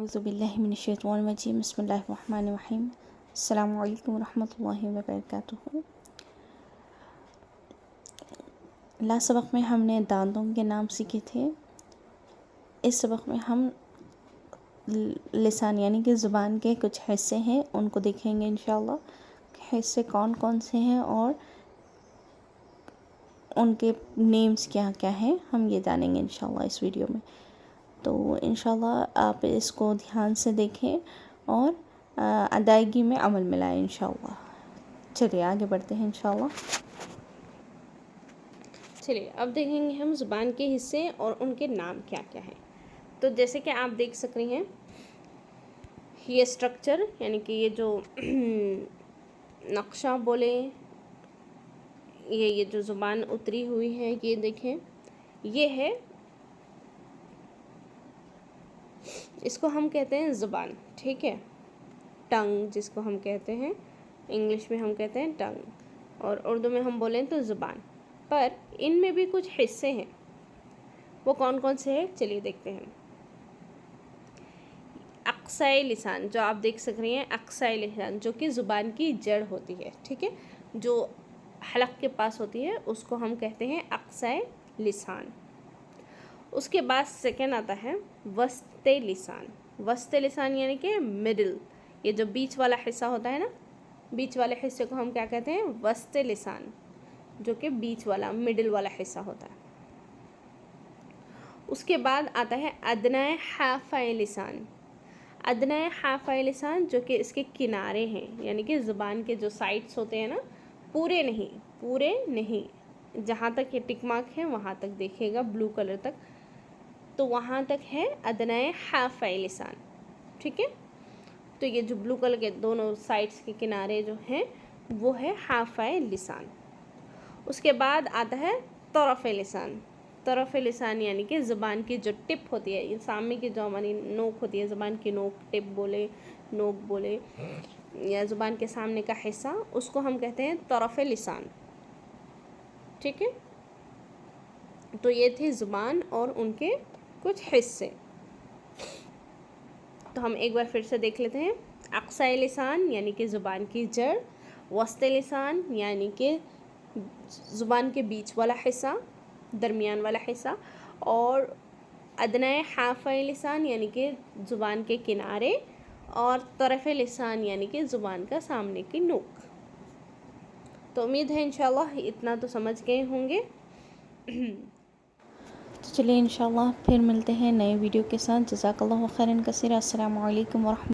औज़ुबिल्लाहि मिनश्शैतानिर्रजीम बिस्मिल्लाहिर्रहमानिर्रहीम अस्सलामु अलैकुम रहमतुल्लाहि व बरकातुहू। लास्ट सबक में हमने दांतों के नाम सीखे थे। इस सबक में हम लिसान यानी कि ज़ुबान के कुछ हिस्से हैं उनको देखेंगे इंशाअल्लाह। हिस्से कौन कौन से हैं और उनके नेम्स क्या क्या हैं हम ये जानेंगे इंशाअल्लाह इस वीडियो में। तो इंशाअल्लाह आप इसको ध्यान से देखें और अदायगी में अमल में लाएं इंशाअल्लाह। चलिए आगे बढ़ते हैं इंशाअल्लाह। चलिए अब देखेंगे हम ज़ुबान के हिस्से और उनके नाम क्या क्या हैं। तो जैसे कि आप देख सक रही हैं ये स्ट्रक्चर यानी कि ये जो नक्शा बोले ये जो ज़ुबान उतरी हुई है ये देखें, ये है, इसको हम कहते हैं ज़ुबान, ठीक है। टंग जिसको हम कहते हैं, इंग्लिश में हम कहते हैं टंग और उर्दू में हम बोलें तो ज़ुबान। पर इनमें भी कुछ हिस्से हैं, वो कौन कौन से हैं चलिए देखते हैं। अक्साए लिसान जो आप देख सक रही हैं, अक्साए लिसान जो कि ज़ुबान की जड़ होती है, ठीक है, जो हलक के पास होती है उसको हम कहते हैं अक्साए लिसान। उसके बाद सेकंड आता है वस्ते लिसान। वस्ते लिसान यानी कि मिडिल, ये जो बीच वाला हिस्सा होता है ना, बीच वाले हिस्से को हम क्या कहते हैं वस्ते लिसान, जो कि बीच वाला मिडिल वाला हिस्सा होता है। उसके बाद आता है अदनाए हाफ़ाए लिसान। अदनाए हाफ़ाए लिसान जो कि इसके किनारे हैं यानी कि ज़ुबान के जो साइड्स होते हैं ना, पूरे नहीं, जहाँ तक ये टिक मार्क है वहाँ तक देखिएगा ब्लू कलर तक, तो वहाँ तक है अदनाए हाफ़ाए लिसान, ठीक है। तो ये जो ब्लू कलर के दोनों साइड्स के किनारे जो हैं वो है हाफ़ाए लिसान। उसके बाद आता है तरफ़ लिसान। तरफ़ लिसान यानी कि ज़ुबान की जो टिप होती है, ये सामने की जो हमारी नोक होती है, ज़ुबान की नोक, टिप बोले, नोक बोले, या ज़ुबान के सामने का हिस्सा, उसको हम कहते हैं तरफ़ लिसान, ठीक है। तो ये थे ज़ुबान और उनके कुछ हिस्से। तो हम एक बार फिर से देख लेते हैं। अक्साए लिसान यानी कि ज़ुबान की जड़, वस्ते लिसान यानी कि ज़ुबान के बीच वाला हिस्सा, दरमियान वाला हिस्सा, और अदनाए हाफ़ाए लिसान यानी कि ज़ुबान के किनारे, और तरफ़ लिसान यानी कि ज़ुबान का सामने की नोक। तो उम्मीद है इंशाअल्लाह इतना तो समझ गए होंगे। तो चलिए इंशाअल्लाह फिर मिलते हैं नए वीडियो के साथ। जज़ाकल्लाहु खैरन कसीरा। अस्सलामु अलैकुम व रहमतुल्लाह।